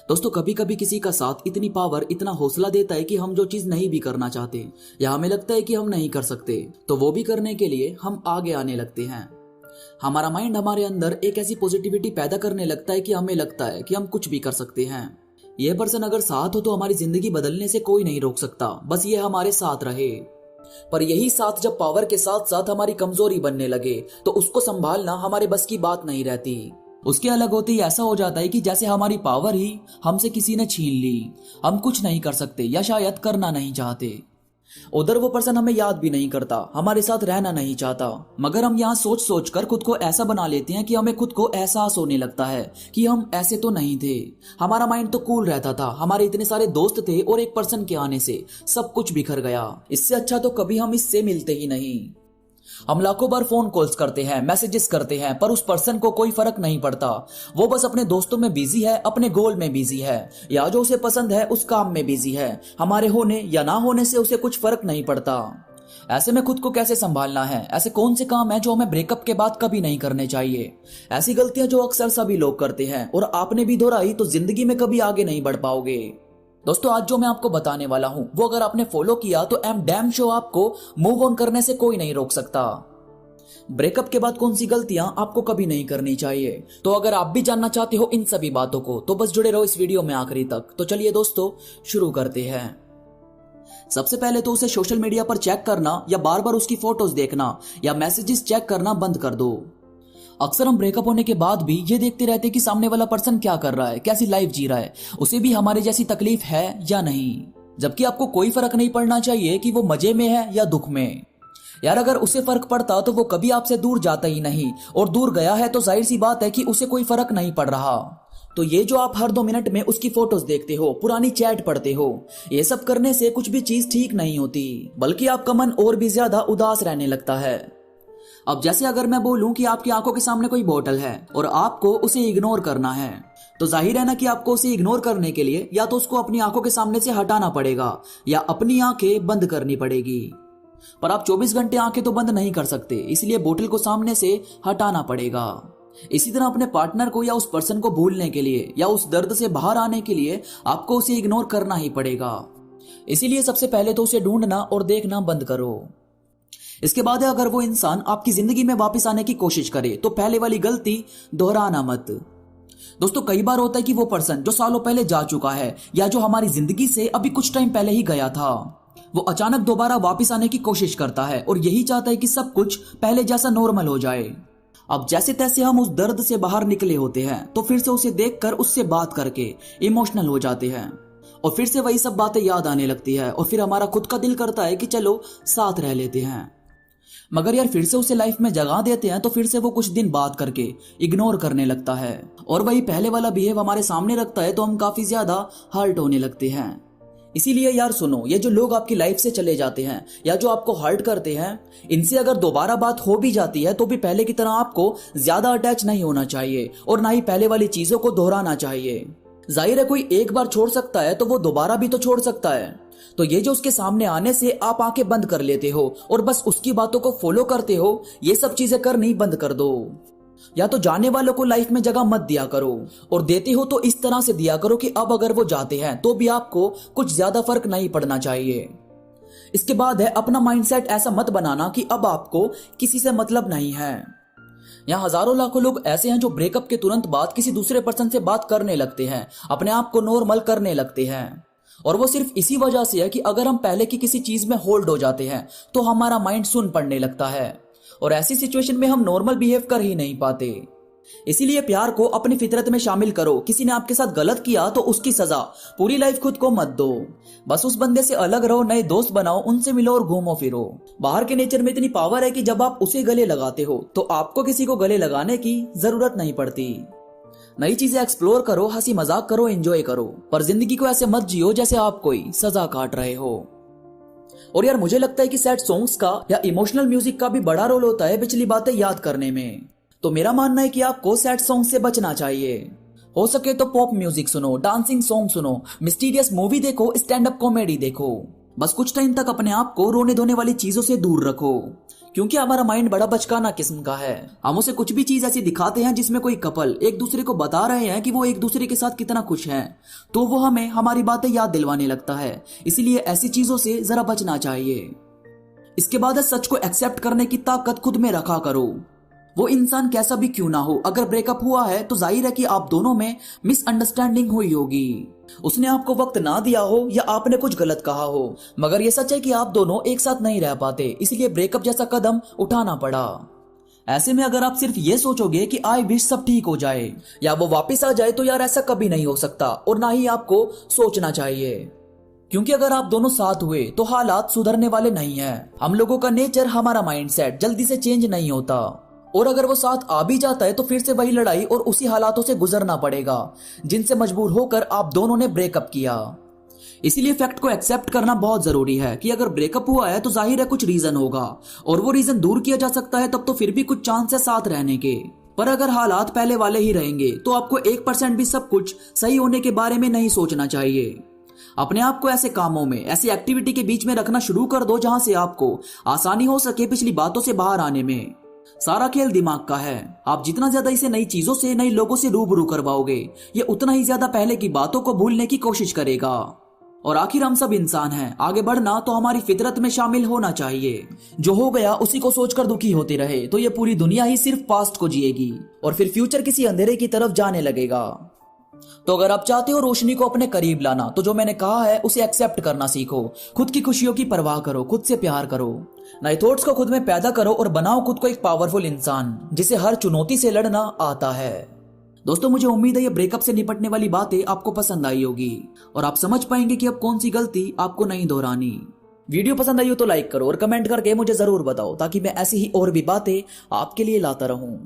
दोस्तों कभी कभी किसी का साथ इतनी पावर, इतना हौसला देता है कि हम जो चीज नहीं भी करना चाहते या हमें लगता है कि हम नहीं कर सकते, तो वो भी करने के लिए हम आगे आने लगते हैं। हमारा माइंड हमारे अंदर एक ऐसी पॉजिटिविटी पैदा करने लगता है कि हमें लगता है कि हम कुछ भी कर सकते हैं। यह पर्सन अगर साथ हो तो हमारी जिंदगी बदलने से कोई नहीं रोक सकता, बस ये हमारे साथ रहे। पर यही साथ जब पावर के साथ साथ हमारी कमजोरी बनने लगे तो उसको संभालना हमारे बस की बात नहीं रहती। उसके अलग होते ही ऐसा हो जाता है कि जैसे हमारी पावर ही हमसे किसी ने छीन ली, हम कुछ नहीं कर सकते या शायद करना नहीं चाहते। उधर वो पर्सन हमें याद भी नहीं करता, हमारे साथ रहना नहीं चाहता, मगर हम यहाँ सोच सोच कर खुद को ऐसा बना लेते हैं कि हमें खुद को एहसास होने लगता है कि हम ऐसे तो नहीं थे। हमारा माइंड तो कूल रहता था, हमारे इतने सारे दोस्त थे और एक पर्सन के आने से सब कुछ बिखर गया। इससे अच्छा तो कभी हम इससे मिलते ही नहीं। हम लाखों बार फोन कॉल्स करते हैं, मैसेजेस करते हैं, पर उस पर्सन को कोई फर्क नहीं पड़ता। वो बस अपने दोस्तों में बिजी है, अपने गोल में बिजी है, या जो उसे पसंद है उस काम में बिजी है। हमारे होने या ना होने से उसे कुछ फर्क नहीं पड़ता। ऐसे में खुद को कैसे संभालना है? ऐसे कौन से काम है जो हमें ब्रेकअप के बाद कभी नहीं करने चाहिए? ऐसी गलतियां जो अक्सर सभी लोग करते हैं और आपने भी दोहराई तो जिंदगी में कभी आगे नहीं बढ़ पाओगे। दोस्तों आज जो मैं आपको बताने वाला हूं वो अगर आपने फॉलो किया तो एम डैम श्योर आपको मूव ऑन करने से कोई नहीं रोक सकता। ब्रेकअप के बाद कौन सी गलतियां आपको कभी नहीं करनी चाहिए, तो अगर आप भी जानना चाहते हो इन सभी बातों को तो बस जुड़े रहो इस वीडियो में आखिरी तक। तो चलिए दोस्तों शुरू करते हैं। सबसे पहले तो उसे सोशल मीडिया पर चेक करना या बार बार उसकी फोटोज देखना या मैसेजेस चेक करना बंद कर दो। अक्सर हम ब्रेकअप होने के बाद भी ये देखते रहते कि सामने वाला पर्सन क्या कर रहा है, कैसी लाइफ जी रहा है, उसे भी हमारे जैसी तकलीफ है या नहीं। जबकि आपको कोई फर्क नहीं पड़ना चाहिए कि वो मजे में है या दुख में। यार अगर उसे फर्क पड़ता तो वो कभी आपसे दूर जाता ही नहीं, और दूर गया है तो जाहिर सी बात है कि उसे कोई फर्क नहीं पड़ रहा। तो ये जो आप हर 2 मिनट में उसकी फोटोज देखते हो, पुरानी चैट पढ़ते हो, ये सब करने से कुछ भी चीज ठीक नहीं होती, बल्कि आपका मन और भी ज्यादा उदास रहने लगता है। अब जैसे अगर मैं बोलूं कि आपकी आंखों के सामने कोई बोतल है और आपको उसे इग्नोर करना है, तो जाहिर है ना कि आपको उसे इग्नोर करने के लिए या तो उसको अपनी आंखों के सामने से हटाना पड़ेगा या अपनी आंखें बंद करनी पड़ेगी। पर आप 24 घंटे आंखें तो बंद नहीं कर सकते, इसलिए बोतल को सामने से हटाना पड़ेगा। इसी तरह अपने पार्टनर को या उस पर्सन को भूलने के लिए या उस दर्द से बाहर आने के लिए आपको उसे इग्नोर करना ही पड़ेगा। इसीलिए सबसे पहले तो उसे ढूंढना और देखना बंद करो। इसके बाद अगर वो इंसान आपकी जिंदगी में वापस आने की कोशिश करे तो पहले वाली गलती दोहराना मत। दोस्तों कई बार होता है कि वो पर्सन जो सालों पहले जा चुका है या जो हमारी जिंदगी से अभी कुछ टाइम पहले ही गया था, वो अचानक दोबारा वापस आने की कोशिश करता है और यही चाहता है कि सब कुछ पहले जैसा नॉर्मल हो जाए। अब जैसे तैसे हम उस दर्द से बाहर निकले होते हैं तो फिर से उसे देखकर उससे बात करके इमोशनल हो जाते हैं और फिर से वही सब बातें याद आने लगती है और फिर हमारा खुद का दिल करता है कि चलो साथ रह लेते हैं। मगर यार फिर से उसे लाइफ में जगह देते हैं तो फिर से वो कुछ दिन बात करके इग्नोर करने लगता है और वही पहले वाला बिहेव हमारे सामने रखता है, तो हम काफी ज्यादा हर्ट होने लगते हैं। इसीलिए यार सुनो, ये जो लोग आपकी लाइफ से चले जाते हैं या जो आपको हर्ट करते हैं, इनसे अगर दोबारा बात हो भी जाती है तो भी पहले की तरह आपको ज्यादा अटैच नहीं होना चाहिए और ना ही पहले वाली चीजों को दोहराना चाहिए। जाहिर है कोई एक बार छोड़ सकता है तो वो दोबारा भी तो छोड़ सकता है। तो ये जो उसके सामने आने से आप आंखें बंद कर लेते हो और बस उसकी बातों को फॉलो करते हो, ये सब चीजें करनी बंद कर दो। या तो जाने वालों को लाइफ में जगह मत दिया करो, और देते हो तो इस तरह से दिया करो कि अब अगर वो जाते हैं तो भी आपको कुछ ज्यादा फर्क नहीं पड़ना चाहिए। इसके बाद है अपना माइंडसेट ऐसा मत बनाना कि अब आपको किसी से मतलब नहीं है। यहाँ हजारों लाखों लोग ऐसे हैं जो ब्रेकअप के तुरंत बाद किसी दूसरे पर्सन से बात करने लगते हैं, अपने आप को नॉर्मल करने लगते हैं, और वो सिर्फ इसी वजह से है कि अगर हम पहले की किसी चीज में होल्ड हो जाते हैं तो हमारा माइंड सुन पड़ने लगता है और ऐसी सिचुएशन में हम नॉर्मल बिहेव कर ही नहीं पाते। इसीलिए प्यार को अपनी फितरत में शामिल करो। किसी ने आपके साथ गलत किया तो उसकी सजा पूरी लाइफ खुद को मत दो। बस उस बंदे से अलग रहो, नए दोस्त बनाओ, उनसे मिलो और घूमो फिरो। बाहर के नेचर में इतनी पावर है कि जब आप उसे गले लगाते हो तो आपको किसी को गले लगाने की जरूरत नहीं पड़ती। नई चीजें एक्सप्लोर करो, हंसी मजाक करो, एंजॉय करो, पर जिंदगी को ऐसे मत जियो जैसे आप कोई सजा काट रहे हो। और यार मुझे लगता है कि सैड सॉन्ग्स का या इमोशनल म्यूजिक का भी बड़ा रोल होता है पिछली बातें याद करने में। तो मेरा मानना है कि आपको सैड सॉन्ग से बचना चाहिए। हो सके तो पॉप म्यूजिक सुनो, डांसिंग सॉन्ग सुनो, मिस्टीरियस मूवी देखो, स्टैंड अप कॉमेडी देखो। बस कुछ टाइम तक अपने आप को रोने धोने वाली चीजों से दूर रखो, क्योंकि हमारा माइंड बड़ा बचकाना किस्म का है। हम उसे कुछ भी चीज ऐसी दिखाते हैं जिसमें कोई कपल एक दूसरे को बता रहे हैं कि वो एक दूसरे के साथ कितना खुश हैं, तो वो हमें हमारी बातें याद दिलवाने लगता है। इसीलिए ऐसी चीजों से जरा बचना चाहिए। इसके बाद सच को एक्सेप्ट करने की ताकत खुद में रखा करो। वो इंसान कैसा भी क्यों ना हो, अगर ब्रेकअप हुआ है तो जाहिर है कि आप दोनों में मिसअंडरस्टैंडिंग हुई होगी। उसने आपको वक्त ना दिया हो या आपने कुछ गलत कहा हो, मगर ये सच है कि आप दोनों एक साथ नहीं रह पाते, इसलिए ब्रेकअप जैसा कदम उठाना पड़ा। ऐसे में अगर आप सिर्फ ये सोचोगे कि आई विश सब ठीक हो जाए या वो वापस आ जाए, तो यार ऐसा कभी नहीं हो सकता और ना ही आपको सोचना चाहिए। क्योंकि अगर आप दोनों साथ हुए तो हालात सुधरने वाले नहीं है। हम लोगों का नेचर, हमारा माइंडसेट जल्दी से चेंज नहीं होता, और अगर वो साथ आ भी जाता है तो फिर से वही लड़ाई और उसी हालातों से गुजरना पड़ेगा जिनसे मजबूर होकर आप दोनों ने ब्रेकअप किया। इसीलिए फैक्ट को एक्सेप्ट करना बहुत जरूरी है कि अगर ब्रेकअप हुआ है तो जाहिर है कुछ रीजन होगा, और वो रीजन दूर किया जा सकता है तब तो फिर भी कुछ चांस है साथ रहने के। पर अगर हालात पहले वाले ही रहेंगे तो आपको 1% भी सब कुछ सही होने के बारे में नहीं सोचना चाहिए। अपने आप को ऐसे कामों में, ऐसी एक्टिविटी के बीच में रखना शुरू कर दो जहां से आपको आसानी हो सके पिछली बातों से बाहर आने में। सारा खेल दिमाग का है। आप जितना ज्यादा इसे नई चीजों से, नए लोगों से रूबरू करवाओगे, ये उतना ही ज्यादा पहले की बातों को भूलने की कोशिश करेगा। और आखिर हम सब इंसान हैं, आगे बढ़ना तो हमारी फितरत में शामिल होना चाहिए। जो हो गया उसी को सोचकर दुखी होते रहे तो ये पूरी दुनिया ही सिर्फ पास्ट को जिएगी और फिर फ्यूचर किसी अंधेरे की तरफ जाने लगेगा। तो अगर आप चाहते हो रोशनी को अपने करीब लाना, तो जो मैंने कहा है उसे एक्सेप्ट करना सीखो। खुद की खुशियों की परवाह करो, खुद से प्यार करो, नए थॉट्स को खुद में पैदा करो और बनाओ खुद को एक पावरफुल इंसान जिसे हर चुनौती से लड़ना आता है। दोस्तों, मुझे उम्मीद है ये ब्रेकअप से निपटने वाली बातें आपको पसंद आई होगी और आप समझ पाएंगे कि अब कौन सी गलती आपको नहीं दोहरानी। वीडियो पसंद आई हो तो लाइक करो और कमेंट करके मुझे जरूर बताओ ताकि मैं ऐसी ही और भी बातें आपके लिए लाता रहूं।